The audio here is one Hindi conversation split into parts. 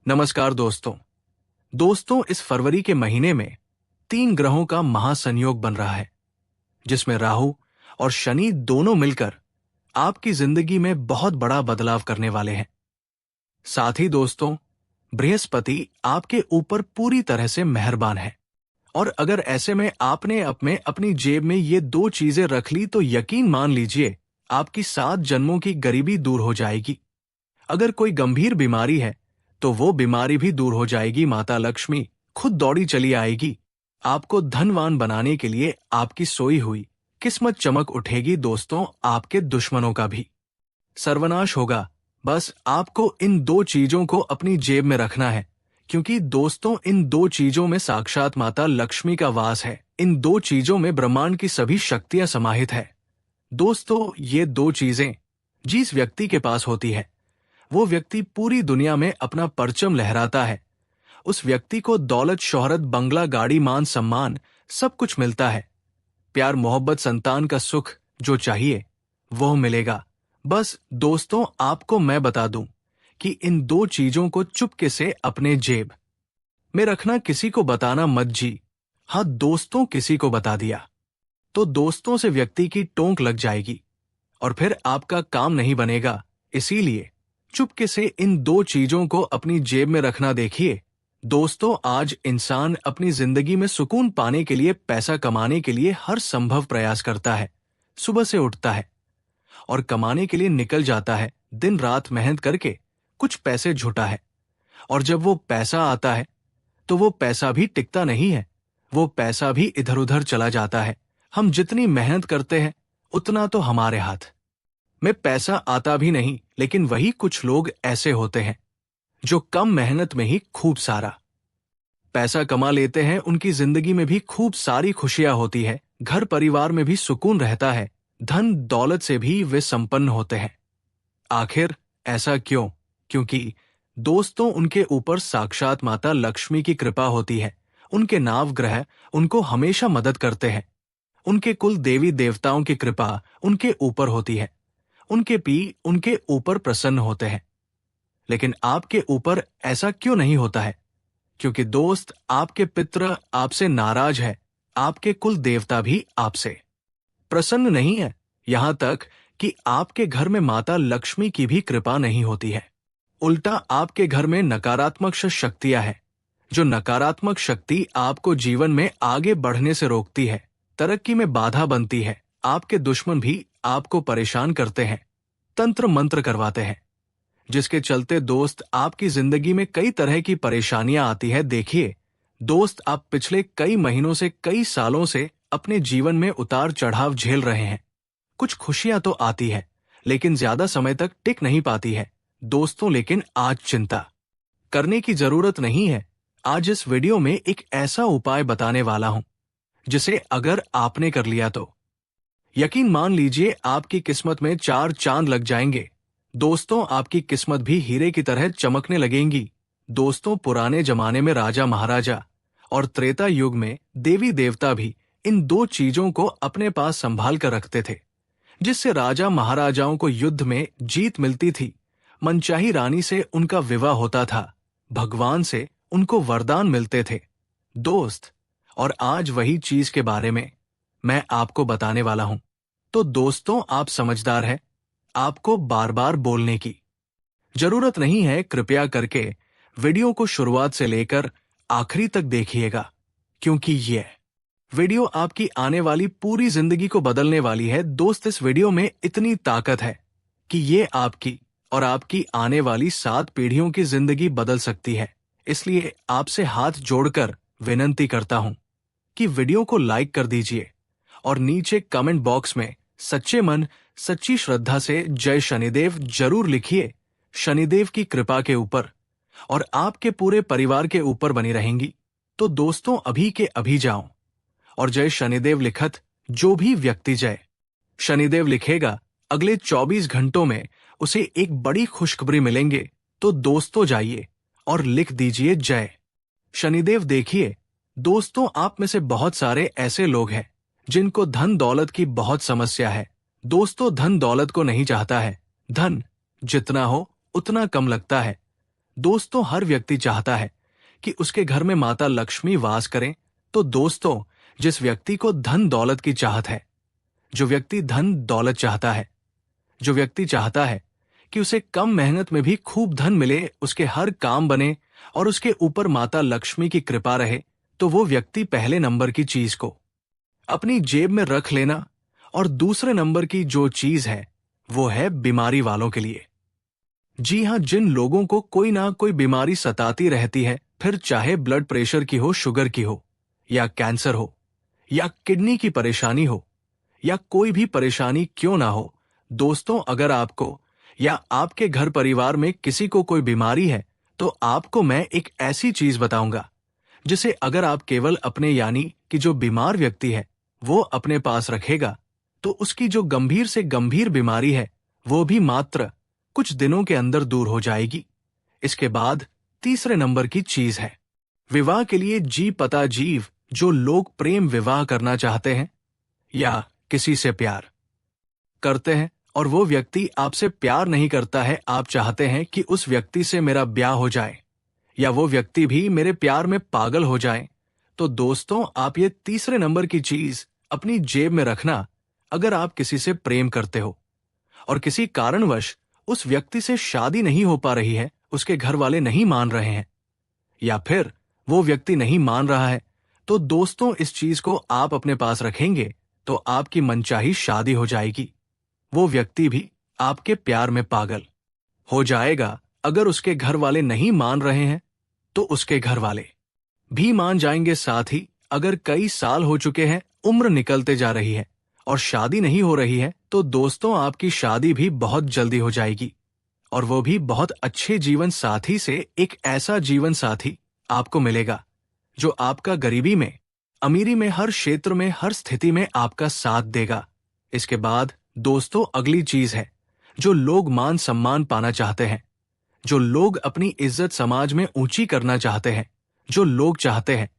नमस्कार दोस्तों। इस फरवरी के महीने में 3 ग्रहों का महासंयोग बन रहा है, जिसमें राहु और शनि दोनों मिलकर आपकी जिंदगी में बहुत बड़ा बदलाव करने वाले हैं। साथ ही दोस्तों, बृहस्पति आपके ऊपर पूरी तरह से मेहरबान है। और अगर ऐसे में आपने अपनी जेब में ये 2 चीजें रख ली तो यकीन मान लीजिए आपकी 7 जन्मों की गरीबी दूर हो जाएगी। अगर कोई गंभीर बीमारी है तो वो बीमारी भी दूर हो जाएगी। माता लक्ष्मी खुद दौड़ी चली आएगी। आपको धनवान बनाने के लिए आपकी सोई हुई किस्मत चमक उठेगी। दोस्तों, आपके दुश्मनों का भी सर्वनाश होगा। बस आपको इन 2 चीजों को अपनी जेब में रखना है, क्योंकि दोस्तों इन 2 चीजों में साक्षात माता लक्ष्मी का वास है। इन 2 चीजों में ब्रह्मांड की सभी शक्तियां समाहित है। दोस्तों, ये 2 चीजें जिस व्यक्ति के पास होती है, वो व्यक्ति पूरी दुनिया में अपना परचम लहराता है। उस व्यक्ति को दौलत, शोहरत, बंगला, गाड़ी, मान सम्मान सब कुछ मिलता है। प्यार, मोहब्बत, संतान का सुख जो चाहिए वो मिलेगा। बस दोस्तों, आपको मैं बता दूं कि इन 2 चीजों को चुपके से अपने जेब में रखना, किसी को बताना मत जी। हाँ दोस्तों, किसी को बता दिया तो दोस्तों से व्यक्ति की टोंक लग जाएगी और फिर आपका काम नहीं बनेगा। इसीलिए चुपके से इन 2 चीजों को अपनी जेब में रखना। देखिए दोस्तों, आज इंसान अपनी जिंदगी में सुकून पाने के लिए, पैसा कमाने के लिए हर संभव प्रयास करता है। सुबह से उठता है और कमाने के लिए निकल जाता है, दिन रात मेहनत करके कुछ पैसे जुटा है। और जब वो पैसा आता है तो वो पैसा भी टिकता नहीं है, वो पैसा भी इधर उधर चला जाता है। हम जितनी मेहनत करते हैं उतना तो हमारे हाथ में पैसा आता भी नहीं। लेकिन वही कुछ लोग ऐसे होते हैं जो कम मेहनत में ही खूब सारा पैसा कमा लेते हैं। उनकी जिंदगी में भी खूब सारी खुशियां होती है, घर परिवार में भी सुकून रहता है, धन दौलत से भी वे संपन्न होते हैं। आखिर ऐसा क्यों? क्योंकि दोस्तों, उनके ऊपर साक्षात माता लक्ष्मी की कृपा होती है। उनके नाव ग्रह उनको हमेशा मदद करते हैं। उनके कुल देवी देवताओं की कृपा उनके ऊपर होती है। उनके ऊपर प्रसन्न होते हैं। लेकिन आपके ऊपर ऐसा क्यों नहीं होता है? क्योंकि दोस्त, आपके पितृ आपसे नाराज है, आपके कुल देवता भी आपसे प्रसन्न नहीं है। यहां तक कि आपके घर में माता लक्ष्मी की भी कृपा नहीं होती है। उल्टा आपके घर में नकारात्मक शक्तियां हैं। जो नकारात्मक शक्ति आपको जीवन में आगे बढ़ने से रोकती है, तरक्की में बाधा बनती है। आपके दुश्मन भी आपको परेशान करते हैं, तंत्र मंत्र करवाते हैं, जिसके चलते दोस्त आपकी जिंदगी में कई तरह की परेशानियां आती है। देखिए दोस्त, आप पिछले कई महीनों से, कई सालों से अपने जीवन में उतार चढ़ाव झेल रहे हैं। कुछ खुशियां तो आती है, लेकिन ज्यादा समय तक टिक नहीं पाती है दोस्तों। लेकिन आज चिंता करने की जरूरत नहीं है। आज इस वीडियो में एक ऐसा उपाय बताने वाला हूं, जिसे अगर आपने कर लिया तो यकीन मान लीजिए आपकी किस्मत में 4 चांद लग जाएंगे। दोस्तों, आपकी किस्मत भी हीरे की तरह चमकने लगेंगी। दोस्तों, पुराने जमाने में राजा महाराजा और त्रेता युग में देवी देवता भी इन 2 चीजों को अपने पास संभाल कर रखते थे, जिससे राजा महाराजाओं को युद्ध में जीत मिलती थी। मनचाही रानी से उनका विवाह होता था, भगवान से उनको वरदान मिलते थे दोस्त। और आज वही चीज के बारे में मैं आपको बताने वाला हूं। तो दोस्तों, आप समझदार हैं, आपको बार बार बोलने की जरूरत नहीं है। कृपया करके वीडियो को शुरुआत से लेकर आखिरी तक देखिएगा, क्योंकि ये वीडियो आपकी आने वाली पूरी जिंदगी को बदलने वाली है। दोस्त, इस वीडियो में इतनी ताकत है कि ये आपकी और आपकी आने वाली 7 पीढ़ियों की जिंदगी बदल सकती है। इसलिए आपसे हाथ जोड़कर विनती करता हूं कि वीडियो को लाइक कर दीजिए और नीचे कमेंट बॉक्स में सच्चे मन, सच्ची श्रद्धा से जय शनिदेव जरूर लिखिए। शनिदेव की कृपा के ऊपर और आपके पूरे परिवार के ऊपर बनी रहेंगी। तो दोस्तों, अभी के अभी जाओ और जय शनिदेव लिखत जो भी व्यक्ति जय शनिदेव लिखेगा, अगले 24 घंटों में उसे एक बड़ी खुशखबरी मिलेंगे। तो दोस्तों, जाइए और लिख दीजिए जय शनिदेव। देखिए दोस्तों, आप में से बहुत सारे ऐसे लोग हैं जिनको धन दौलत की बहुत समस्या है। दोस्तों, धन दौलत को नहीं चाहता है। धन जितना हो उतना कम लगता है। दोस्तों, हर व्यक्ति चाहता है कि उसके घर में माता लक्ष्मी वास करें। तो दोस्तों, जिस व्यक्ति को धन दौलत की चाहत है, जो व्यक्ति धन दौलत चाहता है, जो व्यक्ति चाहता है कि उसे कम मेहनत में भी खूब धन मिले, उसके हर काम बने और उसके ऊपर माता लक्ष्मी की कृपा रहे, तो वो व्यक्ति पहले नंबर की चीज को अपनी जेब में रख लेना। और दूसरे नंबर की जो चीज है वो है बीमारी वालों के लिए। जी हां, जिन लोगों को कोई ना कोई बीमारी सताती रहती है, फिर चाहे ब्लड प्रेशर की हो, शुगर की हो, या कैंसर हो, या किडनी की परेशानी हो, या कोई भी परेशानी क्यों ना हो, दोस्तों, अगर आपको या आपके घर परिवार में किसी को कोई बीमारी है, तो आपको मैं एक ऐसी चीज बताऊंगा जिसे अगर आप केवल अपने यानी कि जो बीमार व्यक्ति है वो अपने पास रखेगा, तो उसकी जो गंभीर से गंभीर बीमारी है वो भी मात्र कुछ दिनों के अंदर दूर हो जाएगी। इसके बाद तीसरे नंबर की चीज है विवाह के लिए जी पता जीव। जो लोग प्रेम विवाह करना चाहते हैं या किसी से प्यार करते हैं और वो व्यक्ति आपसे प्यार नहीं करता है, आप चाहते हैं कि उस व्यक्ति से मेरा ब्याह हो जाए या वो व्यक्ति भी मेरे प्यार में पागल हो जाए, तो दोस्तों, आप ये तीसरे नंबर की चीज अपनी जेब में रखना। अगर आप किसी से प्रेम करते हो और किसी कारणवश उस व्यक्ति से शादी नहीं हो पा रही है, उसके घर वाले नहीं मान रहे हैं या फिर वो व्यक्ति नहीं मान रहा है, तो दोस्तों, इस चीज को आप अपने पास रखेंगे तो आपकी मनचाही शादी हो जाएगी। वो व्यक्ति भी आपके प्यार में पागल हो जाएगा। अगर उसके घर वाले नहीं मान रहे हैं तो उसके घर वाले भी मान जाएंगे। साथ ही अगर कई साल हो चुके हैं, उम्र निकलते जा रही है और शादी नहीं हो रही है, तो दोस्तों, आपकी शादी भी बहुत जल्दी हो जाएगी और वो भी बहुत अच्छे जीवन साथी से। एक ऐसा जीवन साथी आपको मिलेगा जो आपका गरीबी में, अमीरी में, हर क्षेत्र में, हर स्थिति में आपका साथ देगा। इसके बाद दोस्तों, अगली चीज है जो लोग मान सम्मान पाना चाहते हैं, जो लोग अपनी इज्जत समाज में ऊंची करना चाहते हैं, जो लोग चाहते हैं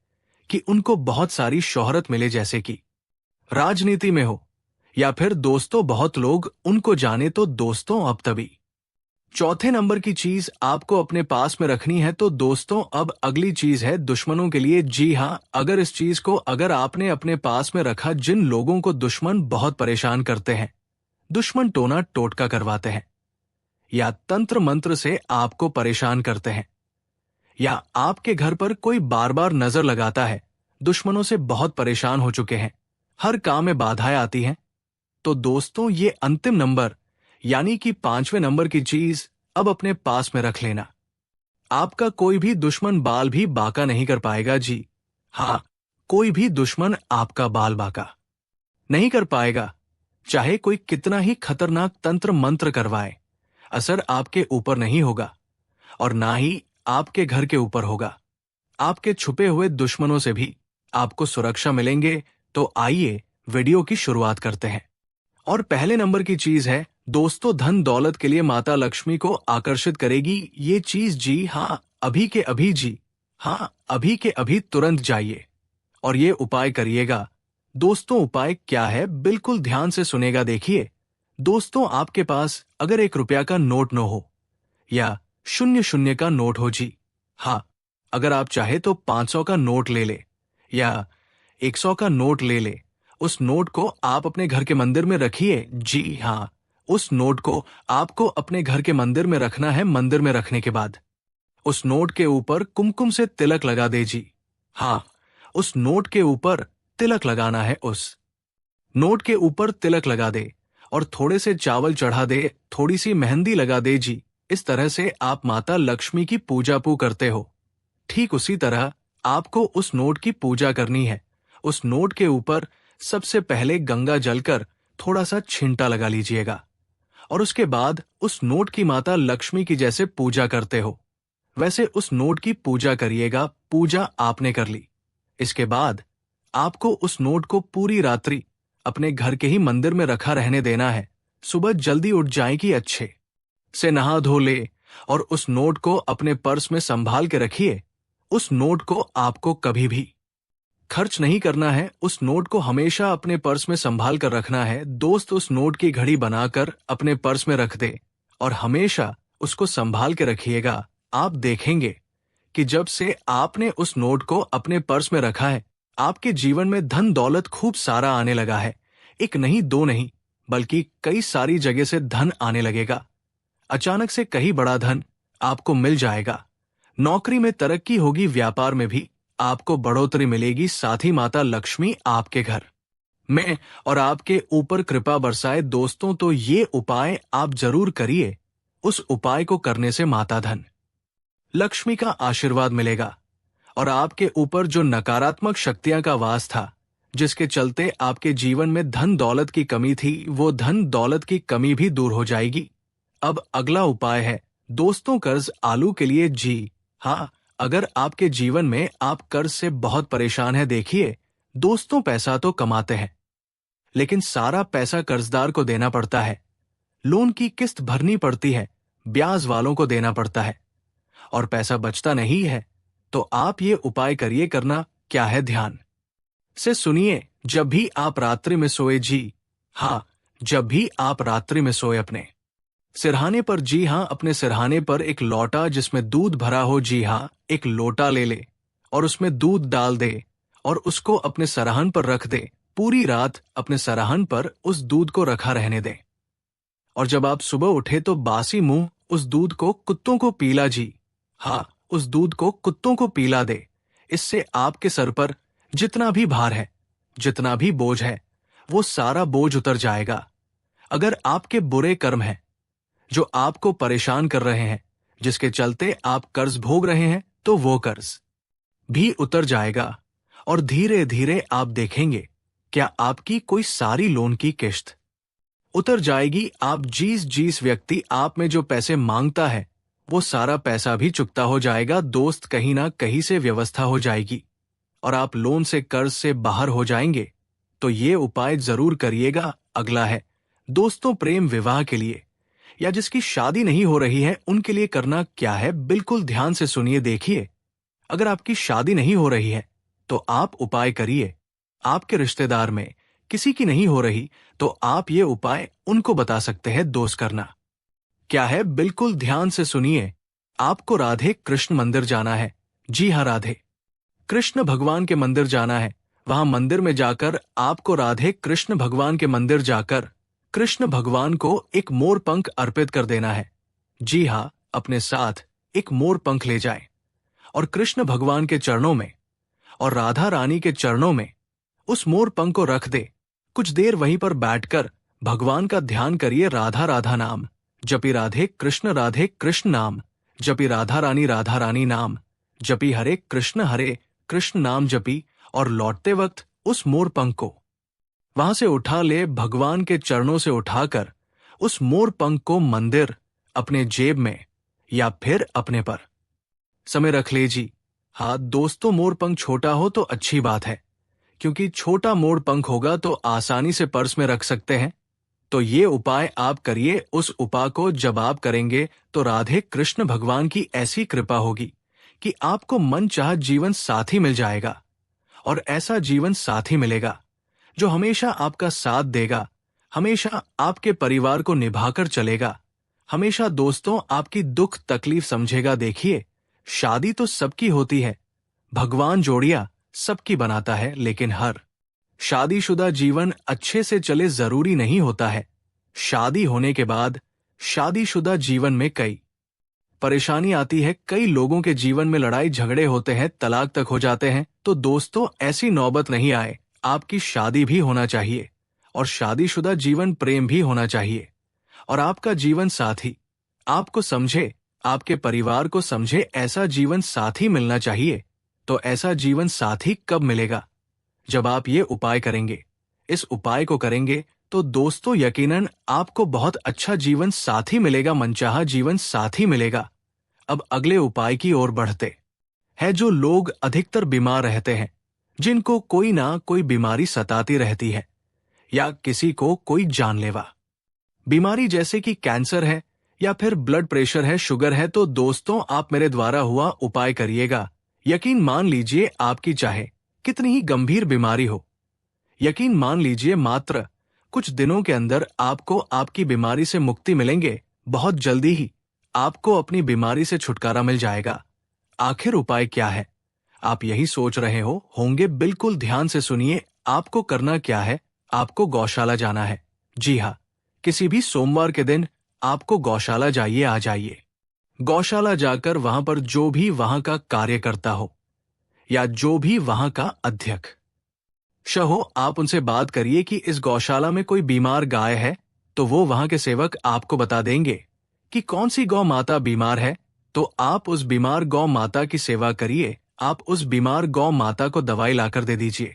कि उनको बहुत सारी शोहरत मिले, जैसे कि राजनीति में हो या फिर दोस्तों बहुत लोग उनको जाने। तो दोस्तों, अब तभी चौथे नंबर की चीज आपको अपने पास में रखनी है। तो दोस्तों, अब अगली चीज है दुश्मनों के लिए। जी हां, अगर इस चीज को अगर आपने अपने पास में रखा, जिन लोगों को दुश्मन बहुत परेशान करते हैं, दुश्मन टोना टोटका करवाते हैं या तंत्र मंत्र से आपको परेशान करते हैं, या आपके घर पर कोई बार बार नजर लगाता है, दुश्मनों से बहुत परेशान हो चुके हैं, हर काम में बाधाएं आती हैं, तो दोस्तों, ये अंतिम नंबर यानी कि पांचवें नंबर की चीज अब अपने पास में रख लेना। आपका कोई भी दुश्मन बाल भी बाका नहीं कर पाएगा। जी हाँ, कोई भी दुश्मन आपका बाल बाका नहीं कर पाएगा, चाहे कोई कितना ही खतरनाक तंत्र मंत्र करवाए, असर आपके ऊपर नहीं होगा और ना ही आपके घर के ऊपर होगा। आपके छुपे हुए दुश्मनों से भी आपको सुरक्षा मिलेंगे। तो आइए वीडियो की शुरुआत करते हैं। और पहले नंबर की चीज है दोस्तों, धन दौलत के लिए माता लक्ष्मी को आकर्षित करेगी ये चीज। जी हाँ, अभी के अभी, जी हाँ, अभी के अभी तुरंत जाइए और ये उपाय करिएगा। दोस्तों, उपाय क्या है, बिल्कुल ध्यान से सुनेगा। देखिए दोस्तों, आपके पास अगर 1 रुपया का नोट न हो या 0 का नोट हो, जी हाँ, अगर आप चाहे तो 500 का नोट ले ले या 100 का नोट ले ले, उस नोट को आप अपने घर के मंदिर में रखिए। जी हाँ, उस नोट को आपको अपने घर के मंदिर में रखना है। मंदिर में रखने के बाद उस नोट के ऊपर कुमकुम से तिलक लगा दे। जी हाँ, उस नोट के ऊपर तिलक लगाना है, उस नोट के ऊपर तिलक लगा दे और थोड़े से चावल चढ़ा दे, थोड़ी सी मेहंदी लगा दे। जी, इस तरह से आप माता लक्ष्मी की पूजा करते हो। ठीक उसी तरह आपको उस नोट की पूजा करनी है। उस नोट के ऊपर सबसे पहले गंगा जल कर थोड़ा सा छींटा लगा लीजिएगा और उसके बाद उस नोट की माता लक्ष्मी की जैसे पूजा करते हो वैसे उस नोट की पूजा करिएगा। पूजा आपने कर ली, इसके बाद आपको उस नोट को पूरी रात्रि अपने घर के ही मंदिर में रखा रहने देना है। सुबह जल्दी उठ जाएगी, अच्छे से नहा धो ले और उस नोट को अपने पर्स में संभाल के रखिए। उस नोट को आपको कभी भी खर्च नहीं करना है, उस नोट को हमेशा अपने पर्स में संभाल कर रखना है। दोस्त, उस नोट की घड़ी बनाकर अपने पर्स में रख दे और हमेशा उसको संभाल के रखिएगा। आप देखेंगे कि जब से आपने उस नोट को अपने पर्स में रखा है, आपके जीवन में धन दौलत खूब सारा आने लगा है। एक नहीं, दो नहीं, बल्कि कई सारी जगह से धन आने लगेगा। अचानक से कहीं बड़ा धन आपको मिल जाएगा। नौकरी में तरक्की होगी, व्यापार में भी आपको बढ़ोतरी मिलेगी। साथ ही माता लक्ष्मी आपके घर में और आपके ऊपर कृपा बरसाए। दोस्तों, तो ये उपाय आप जरूर करिए। उस उपाय को करने से माता धन लक्ष्मी का आशीर्वाद मिलेगा और आपके ऊपर जो नकारात्मक शक्तियां का वास था, जिसके चलते आपके जीवन में धन दौलत की कमी थी, वो धन दौलत की कमी भी दूर हो जाएगी। अब अगला उपाय है दोस्तों, कर्ज आलू के लिए। जी हाँ, अगर आपके जीवन में आप कर्ज से बहुत परेशान हैं, देखिए दोस्तों, पैसा तो कमाते हैं, लेकिन सारा पैसा कर्जदार को देना पड़ता है। लोन की किस्त भरनी पड़ती है, ब्याज वालों को देना पड़ता है और पैसा बचता नहीं है। तो आप ये उपाय करिए। करना क्या है, ध्यान से सुनिए। जब भी आप रात्रि में सोए, जी हाँ, जब भी आप रात्रि में सोए, अपने सिरहाने पर, जी हाँ, अपने सिरहाने पर एक लोटा जिसमें दूध भरा हो, जी हाँ, एक लोटा ले ले और उसमें दूध डाल दे और उसको अपने सरहन पर रख दे। पूरी रात अपने सरहन पर उस दूध को रखा रहने दे और जब आप सुबह उठे तो बासी मुंह उस दूध को कुत्तों को पीला। जी हाँ, उस दूध को कुत्तों को पीला दे। इससे आपके सर पर जितना भी भार है, जितना भी बोझ है, वो सारा बोझ उतर जाएगा। अगर आपके बुरे कर्म हैं जो आपको परेशान कर रहे हैं, जिसके चलते आप कर्ज भोग रहे हैं, तो वो कर्ज भी उतर जाएगा और धीरे धीरे आप देखेंगे क्या आपकी कोई सारी लोन की किश्त उतर जाएगी। आप जिस व्यक्ति आप में जो पैसे मांगता है, वो सारा पैसा भी चुकता हो जाएगा। दोस्त, कहीं ना कहीं से व्यवस्था हो जाएगी और आप लोन से, कर्ज से बाहर हो जाएंगे। तो ये उपाय जरूर करिएगा। अगला है दोस्तों, प्रेम विवाह के लिए या जिसकी शादी नहीं हो रही है, उनके लिए करना क्या है, बिल्कुल ध्यान से सुनिए। देखिए, अगर आपकी शादी नहीं हो रही है तो आप उपाय करिए। आपके रिश्तेदार में किसी की नहीं हो रही तो आप ये उपाय उनको बता सकते हैं। दोस्त, करना क्या है, बिल्कुल ध्यान से सुनिए। आपको राधे कृष्ण मंदिर जाना है। जी हाँ, राधे कृष्ण भगवान के मंदिर जाना है। वहां मंदिर में जाकर आपको राधे कृष्ण भगवान के मंदिर जाकर कृष्ण भगवान को एक मोर पंख अर्पित कर देना है। जी हाँ, अपने साथ एक मोर पंख ले जाएं और कृष्ण भगवान के चरणों में और राधा रानी के चरणों में उस मोर पंख को रख दे। कुछ देर वहीं पर बैठकर भगवान का ध्यान करिए। राधा राधा नाम जपी, राधे कृष्ण नाम जपी, राधा रानी नाम जपी, हरे कृष्ण नाम जपी और लौटते वक्त उस मोर पंख को वहां से उठा ले। भगवान के चरणों से उठाकर उस मोर पंख को मंदिर, अपने जेब में या फिर अपने पर समय रख ले। जी हाँ दोस्तों, मोर पंख छोटा हो तो अच्छी बात है, क्योंकि छोटा मोर पंख होगा तो आसानी से पर्स में रख सकते हैं। तो ये उपाय आप करिए। उस उपाय को जब आप करेंगे तो राधे कृष्ण भगवान की ऐसी कृपा होगी कि आपको मनचाहा जीवन साथी मिल जाएगा और ऐसा जीवन साथी मिलेगा जो हमेशा आपका साथ देगा, हमेशा आपके परिवार को निभाकर चलेगा, हमेशा दोस्तों आपकी दुख तकलीफ समझेगा। देखिए, शादी तो सबकी होती है, भगवान जोड़ियां सबकी बनाता है, लेकिन हर शादीशुदा जीवन अच्छे से चले जरूरी नहीं होता है। शादी होने के बाद शादीशुदा जीवन में कई परेशानी आती है, कई लोगों के जीवन में लड़ाई झगड़े होते हैं, तलाक तक हो जाते हैं। तो दोस्तों, ऐसी नौबत नहीं आए। आपकी शादी भी होना चाहिए और शादीशुदा जीवन प्रेम भी होना चाहिए और आपका जीवन साथी आपको समझे, आपके परिवार को समझे, ऐसा जीवन साथी मिलना चाहिए। तो ऐसा जीवन साथी कब मिलेगा? जब आप ये उपाय करेंगे। इस उपाय को करेंगे तो दोस्तों यकीनन आपको बहुत अच्छा जीवन साथी मिलेगा, मनचाहा जीवन साथी मिलेगा। अब अगले उपाय की ओर बढ़ते हैं। जो लोग अधिकतर बीमार रहते हैं, जिनको कोई ना कोई बीमारी सताती रहती है या किसी को कोई जानलेवा बीमारी जैसे कि कैंसर है या फिर ब्लड प्रेशर है, शुगर है, तो दोस्तों आप मेरे द्वारा हुआ उपाय करिएगा। यकीन मान लीजिए, आपकी चाहे कितनी ही गंभीर बीमारी हो, यकीन मान लीजिए मात्र कुछ दिनों के अंदर आपको आपकी बीमारी से मुक्ति मिलेंगे। बहुत जल्दी ही आपको अपनी बीमारी से छुटकारा मिल जाएगा। आखिर उपाय क्या है? आप यही सोच रहे होंगे। बिल्कुल ध्यान से सुनिए। आपको करना क्या है? आपको गौशाला जाना है। जी हाँ, किसी भी सोमवार के दिन आपको गौशाला आ जाइए। गौशाला जाकर वहां पर जो भी वहां का कार्यकर्ता हो या जो भी वहां का अध्यक्ष हो, आप उनसे बात करिए कि इस गौशाला में कोई बीमार गाय है, तो वो वहां के सेवक आपको बता देंगे कि कौन सी गौ माता बीमार है। तो आप उस बीमार गौ माता की सेवा करिए। आप उस बीमार गौ माता को दवाई लाकर दे दीजिए,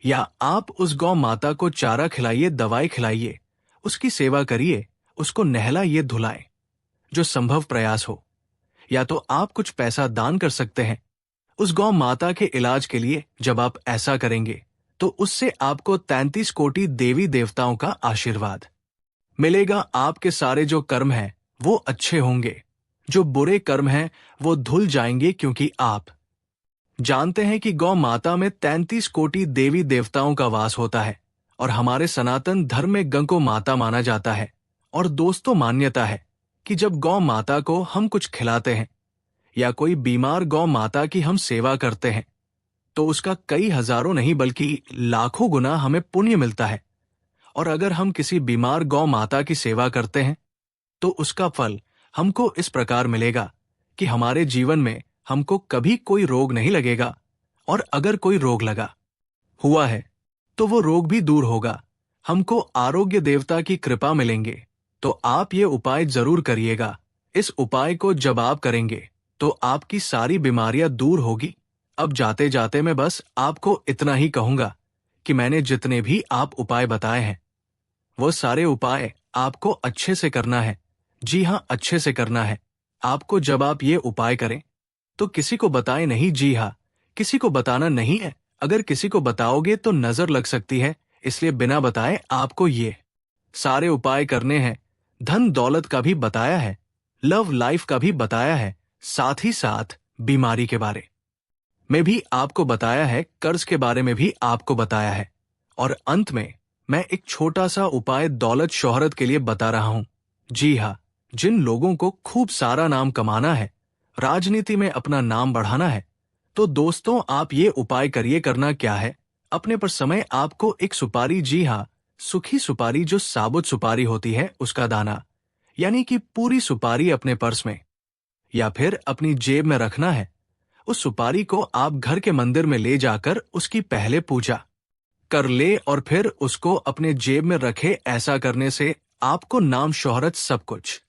या आप उस गौ माता को चारा खिलाइए, दवाई खिलाइए, उसकी सेवा करिए, उसको नहलाइए, धुलाए, जो संभव प्रयास हो। या तो आप कुछ पैसा दान कर सकते हैं उस गौ माता के इलाज के लिए। जब आप ऐसा करेंगे तो उससे आपको 33 कोटि देवी देवताओं का आशीर्वाद मिलेगा। आपके सारे जो कर्म हैं वो अच्छे होंगे, जो बुरे कर्म हैं वो धुल जाएंगे, क्योंकि आप जानते हैं कि गौ माता में 33 कोटि देवी देवताओं का वास होता है और हमारे सनातन धर्म में गौ को माता माना जाता है। और दोस्तों, मान्यता है कि जब गौ माता को हम कुछ खिलाते हैं या कोई बीमार गौ माता की हम सेवा करते हैं तो उसका कई हजारों नहीं बल्कि लाखों गुना हमें पुण्य मिलता है। और अगर हम किसी बीमार गौ माता की सेवा करते हैं तो उसका फल हमको इस प्रकार मिलेगा कि हमारे जीवन में हमको कभी कोई रोग नहीं लगेगा, और अगर कोई रोग लगा हुआ है तो वो रोग भी दूर होगा। हमको आरोग्य देवता की कृपा मिलेंगे। तो आप ये उपाय जरूर करिएगा। इस उपाय को जब आप करेंगे तो आपकी सारी बीमारियां दूर होगी। अब जाते जाते मैं बस आपको इतना ही कहूंगा कि मैंने जितने भी आप उपाय बताए हैं वो सारे उपाय आपको अच्छे से करना है। जी हाँ, अच्छे से करना है आपको। जब आप ये उपाय करें तो किसी को बताएं नहीं। जी हाँ, किसी को बताना नहीं है। अगर किसी को बताओगे तो नजर लग सकती है, इसलिए बिना बताए आपको ये सारे उपाय करने हैं। धन दौलत का भी बताया है, लव लाइफ का भी बताया है, साथ ही साथ बीमारी के बारे में भी आपको बताया है, कर्ज के बारे में भी आपको बताया है। और अंत में मैं एक छोटा सा उपाय दौलत शोहरत के लिए बता रहा हूं। जी हाँ, जिन लोगों को खूब सारा नाम कमाना है, राजनीति में अपना नाम बढ़ाना है, तो दोस्तों आप ये उपाय करिए। करना क्या है? अपने पर समय आपको एक सुपारी, जी हाँ, सूखी सुपारी, जो साबुत सुपारी होती है, उसका दाना, यानी कि पूरी सुपारी अपने पर्स में या फिर अपनी जेब में रखना है। उस सुपारी को आप घर के मंदिर में ले जाकर उसकी पहले पूजा कर ले और फिर उसको अपने जेब में रखे। ऐसा करने से आपको नाम शोहरत सब कुछ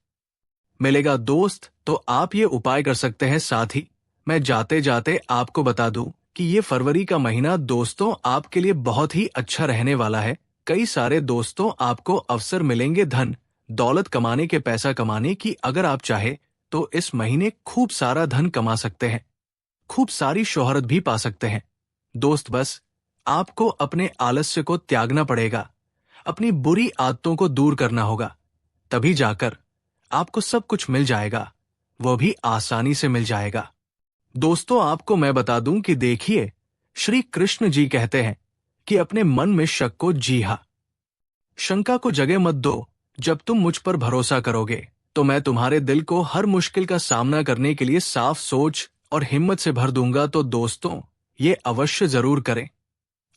मिलेगा दोस्त। तो आप ये उपाय कर सकते हैं। साथ ही मैं जाते जाते आपको बता दूं कि ये फरवरी का महीना दोस्तों आपके लिए बहुत ही अच्छा रहने वाला है। कई सारे दोस्तों आपको अवसर मिलेंगे धन दौलत कमाने के, पैसा कमाने की। अगर आप चाहे तो इस महीने खूब सारा धन कमा सकते हैं, खूब सारी शोहरत भी पा सकते हैं। दोस्त, बस आपको अपने आलस्य को त्यागना पड़ेगा, अपनी बुरी आदतों को दूर करना होगा, तभी जाकर आपको सब कुछ मिल जाएगा, वो भी आसानी से मिल जाएगा। दोस्तों, आपको मैं बता दूं कि देखिए, श्री कृष्ण जी कहते हैं कि अपने मन में शक को, जी हां, शंका को जगह मत दो। जब तुम मुझ पर भरोसा करोगे तो मैं तुम्हारे दिल को हर मुश्किल का सामना करने के लिए साफ सोच और हिम्मत से भर दूंगा। तो दोस्तों, ये अवश्य जरूर करें।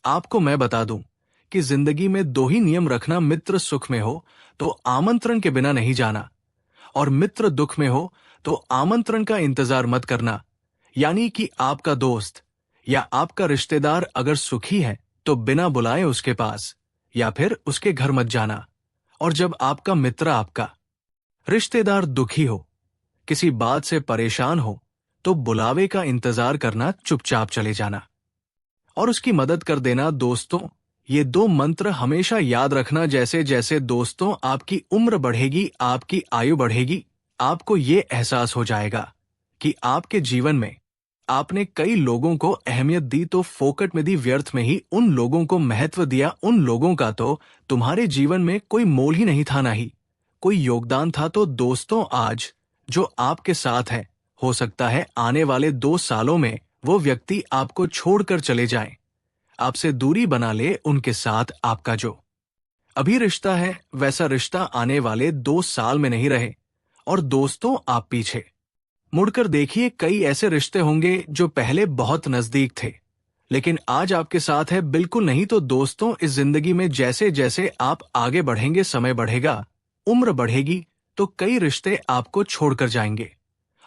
आपको मैं बता दूं कि जिंदगी में दो ही नियम रखना। मित्र सुख में हो तो आमंत्रण के बिना नहीं जाना, और मित्र दुख में हो तो आमंत्रण का इंतजार मत करना। यानी कि आपका दोस्त या आपका रिश्तेदार अगर सुखी है तो बिना बुलाए उसके पास या फिर उसके घर मत जाना। और जब आपका मित्र, आपका रिश्तेदार दुखी हो, किसी बात से परेशान हो, तो बुलावे का इंतजार करना, चुपचाप चले जाना और उसकी मदद कर देना। दोस्तों, ये दो मंत्र हमेशा याद रखना। जैसे जैसे दोस्तों आपकी उम्र बढ़ेगी, आपकी आयु बढ़ेगी, आपको ये एहसास हो जाएगा कि आपके जीवन में आपने कई लोगों को अहमियत दी तो फोकट में दी, व्यर्थ में ही उन लोगों को महत्व दिया। उन लोगों का तो तुम्हारे जीवन में कोई मोल ही नहीं था, ना ही कोई योगदान था। तो दोस्तों, आज जो आपके साथ है, हो सकता है आने वाले 2 सालों में वो व्यक्ति आपको छोड़कर चले जाएं, आपसे दूरी बना ले। उनके साथ आपका जो अभी रिश्ता है, वैसा रिश्ता आने वाले 2 साल में नहीं रहे। और दोस्तों आप पीछे। मुड़कर देखिए, कई ऐसे रिश्ते होंगे जो पहले बहुत नजदीक थे, लेकिन आज आपके साथ है बिल्कुल नहीं। तो दोस्तों, इस जिंदगी में जैसे जैसे आप आगे बढ़ेंगे, समय बढ़ेगा, उम्र बढ़ेगी, तो कई रिश्ते आपको छोड़कर जाएंगे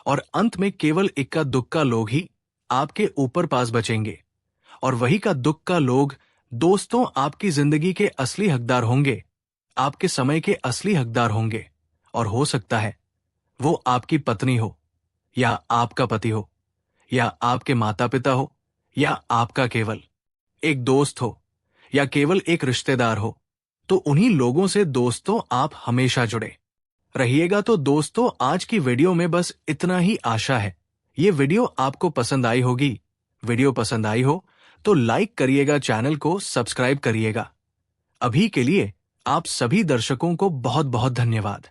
और अंत में केवल इक्का दुक्का लोग ही आपके ऊपर पास बचेंगे। और वही का दुक्का लोग दोस्तों आपकी जिंदगी के असली हकदार होंगे, आपके समय के असली हकदार होंगे। और हो सकता है वो आपकी पत्नी हो, या आपका पति हो, या आपके माता पिता हो, या आपका केवल एक दोस्त हो, या केवल एक रिश्तेदार हो। तो उन्हीं लोगों से दोस्तों आप हमेशा जुड़े रहिएगा। तो दोस्तों, आज की वीडियो में बस इतना ही आशा है ये वीडियो आपको पसंद आई होगी। वीडियो पसंद आई हो तो लाइक करिएगा, चैनल को सब्सक्राइब करिएगा। अभी के लिए आप सभी दर्शकों को बहुत बहुत धन्यवाद।